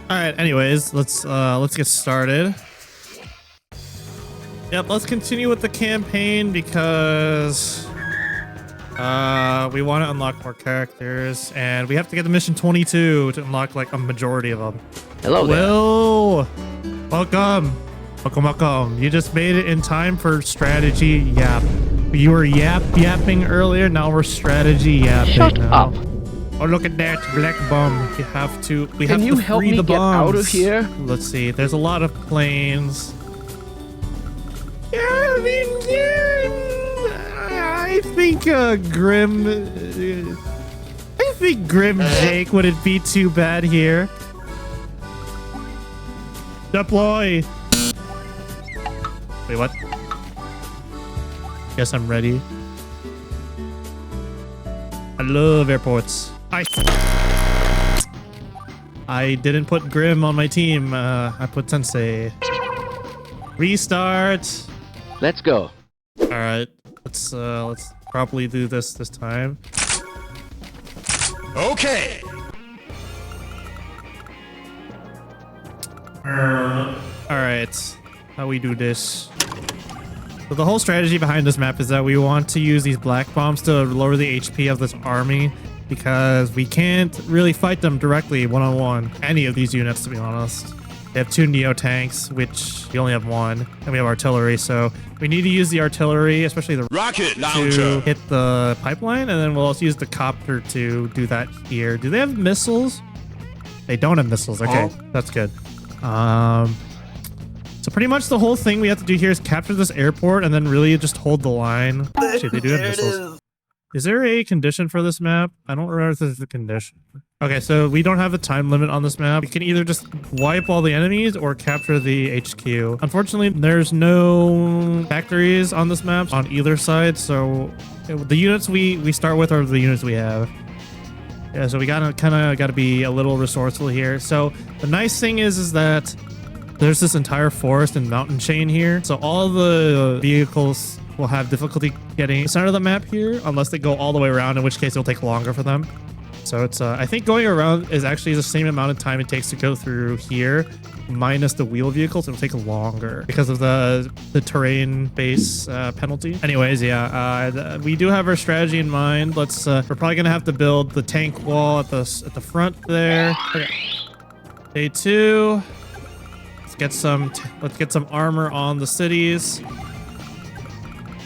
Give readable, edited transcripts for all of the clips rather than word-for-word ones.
All right. Anyways, let's get started. Yep. Let's continue with the campaign because we want to unlock more characters, and we have to get to mission 22 to unlock like a majority of them. Hello there. Will, welcome. You just made it in time for strategy yap. You were yapping earlier. Now we're strategy yapping. Shut now. up. Oh, look at that black bomb. We have to free Can you help me the get bombs. out of here? Let's see. There's a lot of planes. I think Grim Jake wouldn't be too bad here. Deploy. Wait, what? Guess I'm ready. I love airports. I didn't put Grim on my team. I put Sensei. Restart. Let's go. All right, let's properly do this time. Okay. All right, how we do this? So the whole strategy behind this map is that we want to use these black bombs to lower the HP of this army because we can't really fight them directly one-on-one. Any of these units, to be honest. They have 2 Neo tanks, which we only have 1, and we have artillery. So we need to use the artillery, especially the rocket to launcher. hit the pipeline, and then we'll also use the copter to do that here. Do they have missiles? They don't have missiles. Okay, that's good. So pretty much the whole thing we have to do here is capture this airport and then really just hold the line. Actually, they do have missiles. Is there a condition for this map? I don't remember if there's a condition. Okay, so we don't have a time limit on this map. We can either just wipe all the enemies or capture the HQ. Unfortunately, there's no factories on this map on either side, so the units we start with are the units we have. Yeah, so we gotta be a little resourceful here. So the nice thing is that there's this entire forest and mountain chain here. So all the vehicles will have difficulty getting the center of the map here unless they go all the way around, in which case it'll take longer for them. So it's I think going around is actually the same amount of time it takes to go through here minus the wheel vehicles. It'll take longer because of the terrain base penalty. Anyways, yeah, we do have our strategy in mind. Let's we're probably gonna have to build the tank wall at the front there. Okay. Day 2. Let's get some armor on the cities.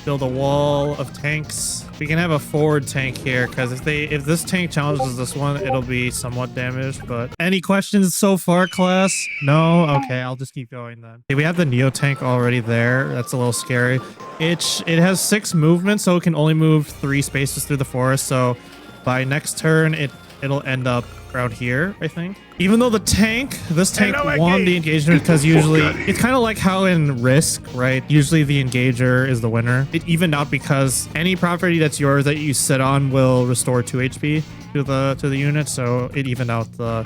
Build a wall of tanks. We can have a forward tank here because if this tank challenges this one, it'll be somewhat damaged. But any questions so far, class? No? Okay, I'll just keep going then. Okay, we have the Neo tank already there. That's a little scary. It has 6 movements, so it can only move 3 spaces through the forest. So by next turn, it'll end up around here, I think. Even though this tank won the engagement because usually it's kind of like how in Risk, right? Usually the engager is the winner. It evened out because any property that's yours that you sit on will restore 2 HP to the unit, so it evened out the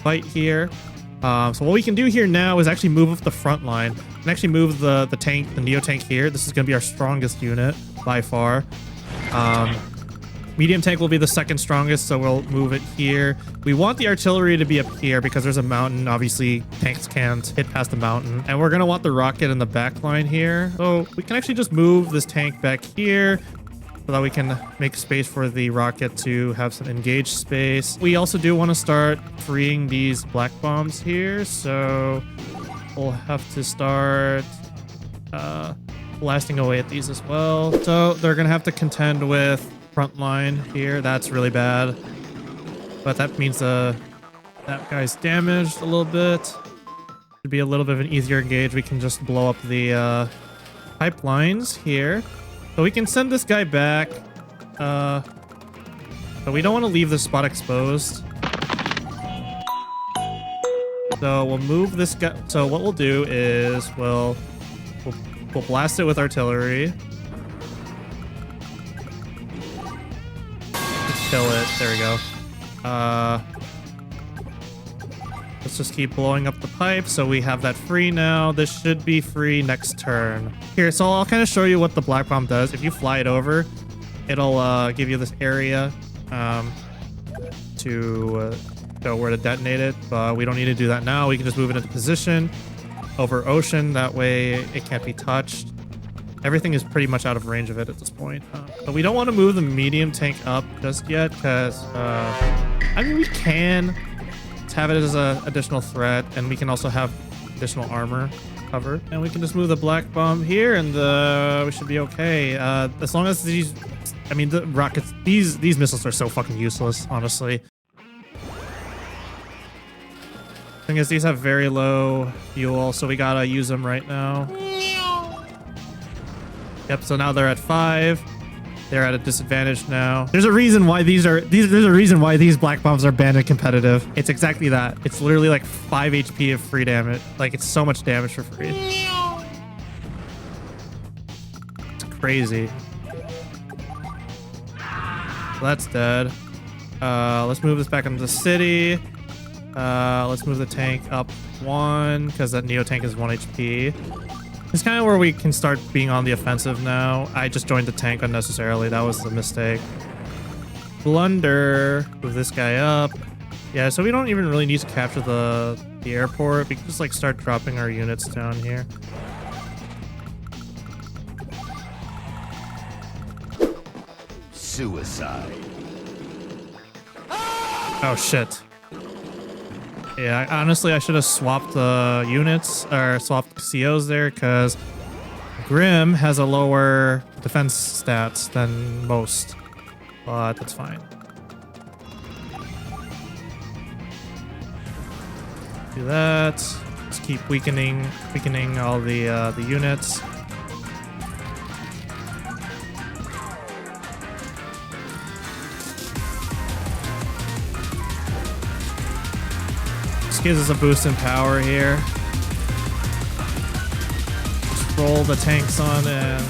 fight here. So what we can do here now is actually move up the front line and actually move the Neo tank here. This is going to be our strongest unit by far. Medium tank will be the second strongest, so we'll move it here. We want the artillery to be up here because there's a mountain. Obviously, tanks can't hit past the mountain. And we're going to want the rocket in the back line here. So we can actually just move this tank back here so that we can make space for the rocket to have some engaged space. We also do want to start freeing these black bombs here. So we'll have to start blasting away at these as well. So they're going to have to contend with front line here. That's really bad, but that means that guy's damaged a little bit. Should be a little bit of an easier engage. We can just blow up the pipelines here, so we can send this guy back, but we don't want to leave this spot exposed. So we'll move this guy. So what we'll do is we'll blast it with artillery. Kill it. There we go. Let's just keep blowing up the pipe so we have that free now. This should be free next turn. Here, so I'll kind of show you what the black bomb does. If you fly it over, it'll give you this area to show where to detonate it, but we don't need to do that now. We can just move it into position over ocean. That way it can't be touched. Everything is pretty much out of range of it at this point. But we don't want to move the medium tank up just yet because, I mean, we can have it as an additional threat, and we can also have additional armor cover. And we can just move the black bomb here, and we should be okay. As long as these, I mean, the rockets, these missiles are so fucking useless, honestly. Thing is, these have very low fuel, so we gotta use them right now. Yep, so now they're at 5. They're at a disadvantage now. There's a reason why there's a reason why these black bombs are banned in competitive. It's exactly that. It's literally like 5 HP of free damage. Like, it's so much damage for free. It's crazy. So that's dead. Let's move this back into the city. Let's move the tank up 1 because that Neo tank is 1 HP. It's kind of where we can start being on the offensive now. I just joined the tank unnecessarily. That was the mistake. Blunder. Move this guy up. Yeah, so we don't even really need to capture the airport. We can just like start dropping our units down here. Suicide. Oh shit. Yeah, honestly, I should have swapped the units or swapped COs there because Grim has a lower defense stats than most, but that's fine. Do that. Let's keep weakening all the units. Gives us a boost in power here. Just roll the tanks on and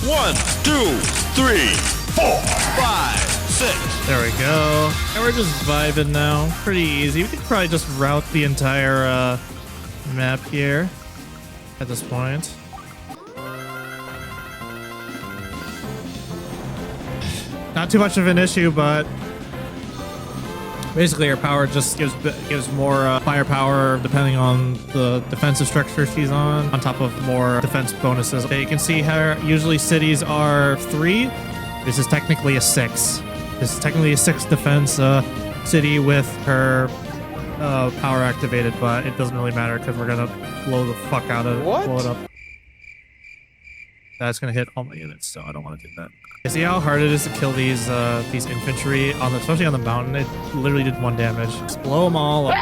1, 2, 3, 4, 5, 6. there we go. And we're just vibing now. Pretty easy. We could probably just route the entire map here at this point. Not too much of an issue, but basically, her power just gives more firepower depending on the defensive structure she's on top of more defense bonuses. Okay, you can see how usually cities are 3. This is technically a 6. This is technically a 6 defense city with her power activated, but it doesn't really matter because we're gonna blow the fuck out of it. Blow it up. That's gonna hit all my units, so I don't want to do that. You see how hard it is to kill these infantry on especially on the mountain? It literally did 1 damage. Just blow them all up.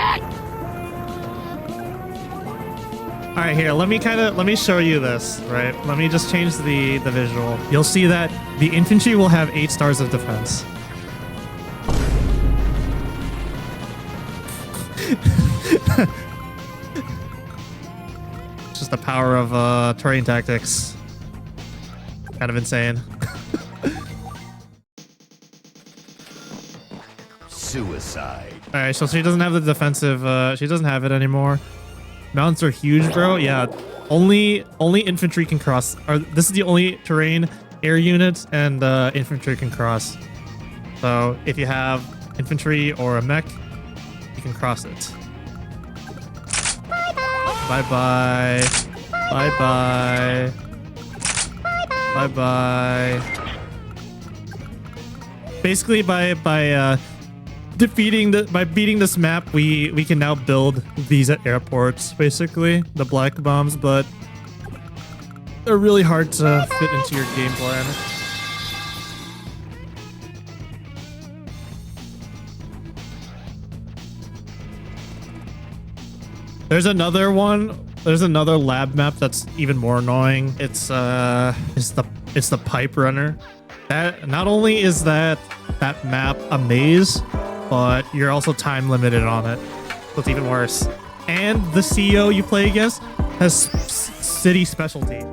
All right, here. Let me show you this. Right. Let me just change the visual. You'll see that the infantry will have 8 stars of defense. Just the power of terrain tactics. Kind of insane. Suicide. All right, so she doesn't have the defensive. She doesn't have it anymore. Mountains are huge, bro. Yeah, only infantry can cross. Or this is the only terrain air units and infantry can cross. So if you have infantry or a mech, you can cross it. Bye bye. Bye bye. Bye bye. Basically, by beating this map, we can now build these at airports. Basically, the black bombs, but they're really hard to fit into your game plan. There's another one. There's another lab map that's even more annoying. It's the pipe runner. That not only is that map a maze, but you're also time limited on it. So it's even worse. And the CEO you play against has city specialty.